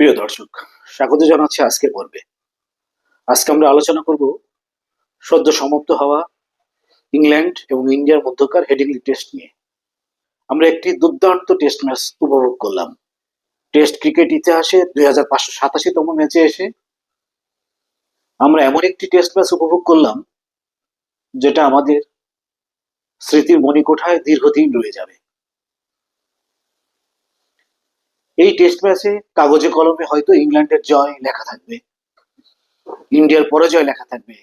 প্রিয় দর্শক, স্বাগত জানাচ্ছি আজকের পর্বে। আজকে আমরা আলোচনা করব সদ্য সমাপ্ত হওয়া ইংল্যান্ড এবং ইন্ডিয়ার মধ্যকার হেডিংলি টেস্ট নিয়ে। আমরা একটি দুর্দান্ত টেস্ট ম্যাচ উপভোগ করলাম। টেস্ট ক্রিকেট ইতিহাসে 2587তম ম্যাচে এসে আমরা এমন একটি টেস্ট ম্যাচ উপভোগ করলাম যেটা আমাদের স্মৃতির মণিকোঠায় দীর্ঘদিন রয়ে যাবে। এই টেস্ট ম্যাচে কাগজে কলমে হয়তো ইংল্যান্ডের জয় লেখা থাকবে, ইন্ডিয়ার পরাজয় লেখা থাকবে,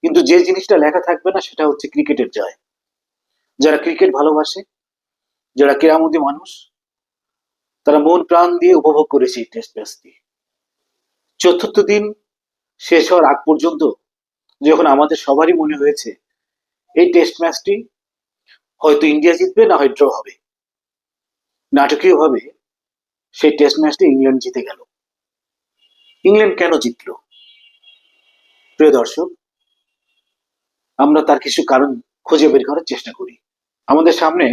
কিন্তু যে জিনিসটা লেখা থাকবে না সেটা হচ্ছে ক্রিকেটের জয়। যারা ক্রিকেট ভালোবাসে, যারা কেরামতি মানুষ, তারা মন প্রাণ দিয়ে উপভোগ করেছে এই টেস্ট ম্যাচটি। চতুর্থ দিন শেষ হওয়ার আগ পর্যন্ত যখন আমাদের সবারই মনে হয়েছে এই টেস্ট ম্যাচটি হয়তো ইন্ডিয়া জিতবে, না হয় ড্র হবে, নাটকীয় ভাবে সেই টেস্ট ম্যাচটি ইংল্যান্ড জিতে গেল। ইংল্যান্ড কেন জিতলো? প্রিয় দর্শক, আমরা তার কিছু কারণ খুঁজে বের করার চেষ্টা করি। আমাদের সামনে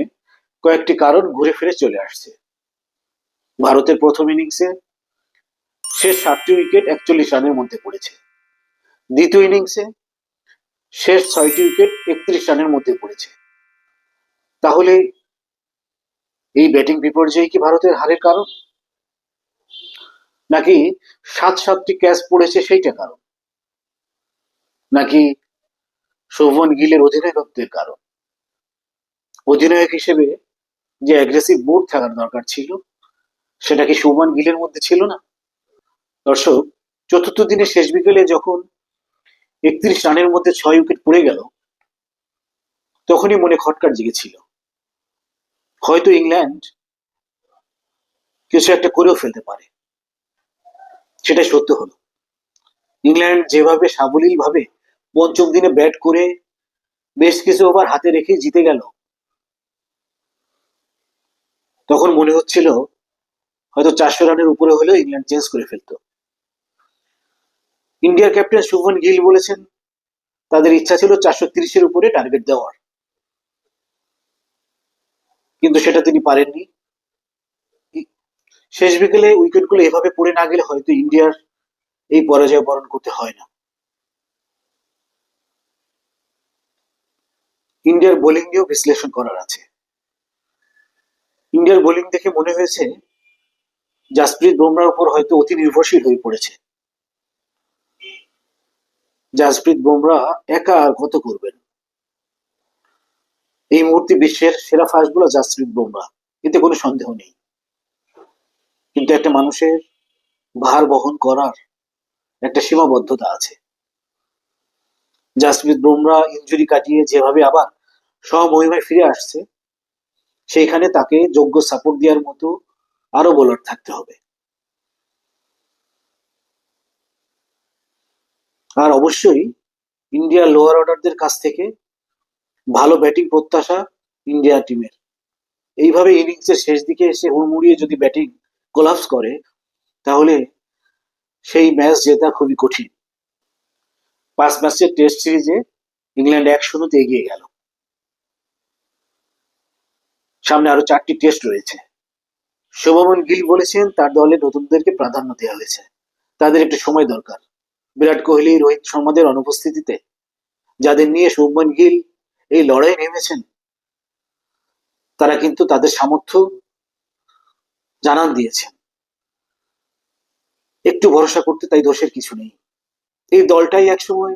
কয়েকটি কারণ ঘুরে ফিরে চলে আসছে। ভারতের প্রথম ইনিংসে শেষ 7টি উইকেট 41 রানের মধ্যে পড়েছে। দ্বিতীয় ইনিংসে শেষ 6টি উইকেট 31 রানের মধ্যে পড়েছে। তাহলে এই ব্যাটিং বিপর্যয় কি ভারতের হারের কারণ, নাকি 7টি ক্যাচ পড়েছে সেইটা কারণ, নাকি শুভমন গিলের অধিনায়কত্বের কারণ? অধিনায়ক হিসেবে যে অ্যাগ্রেসিভ মুড থাকার দরকার ছিল সেটা কি শুভমন গিলের মধ্যে ছিল না? দর্শক, চতুর্থ দিনের শেষ বিকেলে যখন 31 রানের মধ্যে 6 উইকেট পড়ে গেল, তখনই মনে খটকার জেগেছিল, হয়তো ইংল্যান্ড কিছু একটা করেও ফেলতে পারে। সেটাই সত্য হলো। ইংল্যান্ড যেভাবে সাবলীল ভাবে পঞ্চম দিনে ব্যাট করে বেশ কিছু ওভার হাতে রেখে জিতে গেল, তখন মনে হচ্ছিল হয়তো 400 রানের উপরে হলেও ইংল্যান্ড চেঞ্জ করে ফেলতো। ইন্ডিয়ার ক্যাপ্টেন শুভমন গিল বলেছেন তাদের ইচ্ছা ছিল 430-এর উপরে টার্গেট দেওয়ার, কিন্তু সেটা তিনি পারেননি। শেষ বিকেলে উইকেটগুলো এভাবে পড়ে না গেলে হয়তো ইন্ডিয়ার এই পরাজয় বরণ করতে হয় না। ইন্ডিয়ার বোলিং নিয়েও বিশ্লেষণ করার আছে। ইন্ডিয়ার বোলিং দেখে মনে হয়েছে জাসপ্রীত বুমরার উপর হয়তো অতি নির্ভরশীল হয়ে পড়েছে। জাসপ্রীত বুমরা একা আর কত করবেন? এই মুহূর্তে বিশ্বের সেরা ফাস্ট বোলার জাসপ্রীত বুমরা, এতে কোনো সন্দেহ নেই। কিন্তু একটা মানুষের ভার বহন করার একটা সীমাবদ্ধতা আছে। জাসপ্রীত বুমরা ইনজুরি কাটিয়ে যেভাবে আবার স্বমহিমায় ফিরে আসছে, সেইখানে তাকে যোগ্য সাপোর্ট দেওয়ার মতো আরো বোলার থাকতে হবে। আর অবশ্যই ইন্ডিয়ার লোয়ার অর্ডারদের কাছ থেকে ভালো ব্যাটিং প্রত্যাশা ইন্ডিয়া টিমের। এইভাবে ইনিংসের শেষ দিকে এসে হুড়মুড়িয়ে যদি ব্যাটিং কোলাপস করে, তাহলে সেই ম্যাচ জেতা খুবই কঠিন। 5 ম্যাচের টেস্ট সিরিজে ইংল্যান্ড 1-0 এগিয়ে গেল। সামনে আরো 4টি টেস্ট রয়েছে। শুভমন গিল বলেছেন তার দলে নতুনদেরকে প্রাধান্য দেওয়া হয়েছে, তাদের একটু সময় দরকার। বিরাট কোহলি, রোহিত শর্মাদের অনুপস্থিতিতে যাদের নিয়ে শুভমন গিল এই লড়াই নেমেছেন, তারা কিন্তু তাদের সামর্থ্য জানান দিয়েছেন। একটু ভরসা করতে তাই দোষের কিছু নেই। এই দলটাই একসময়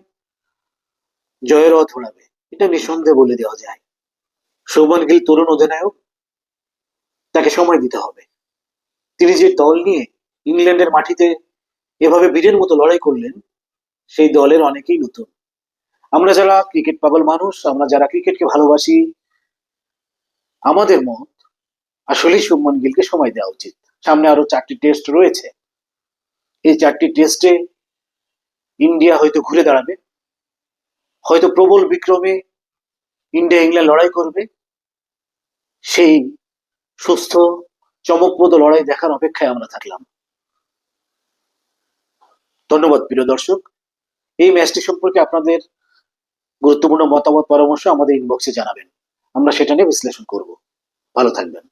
জয়ের রথ ওড়াবে, এটা নিঃসন্দেহে বলে দেওয়া যায়। শুভমন গিল তরুণ অধিনায়ক, তাকে সময় দিতে হবে। তিনি যে দল নিয়ে ইংল্যান্ডের মাটিতে এভাবে বীরের মতো লড়াই করলেন, সেই দলের অনেকেই নতুন। আমরা যারা ক্রিকেট পাগল মানুষ, আমরা যারা ক্রিকেটকে ভালোবাসি, আমাদের মত আসলেই শুভমন গিলকে সময় দেওয়া উচিত। সামনে আরো 4টি টেস্ট রয়েছে। এই 4টি টেস্টে ইন্ডিয়া হয়তো ঘুরে দাঁড়াবে, হয়তো প্রবল বিক্রমে ইন্ডিয়া ইংল্যান্ড লড়াই করবে। সেই সুস্থ চমকপ্রদ লড়াই দেখার অপেক্ষায় আমরা থাকলাম। ধন্যবাদ প্রিয় দর্শক। এই ম্যাচটি সম্পর্কে আপনাদের গুরুত্বপূর্ণ মতামত, পরামর্শ আমাদের ইনবক্সে জানাবেন, আমরা সেটা নিয়ে বিশ্লেষণ করব। ভালো থাকবেন।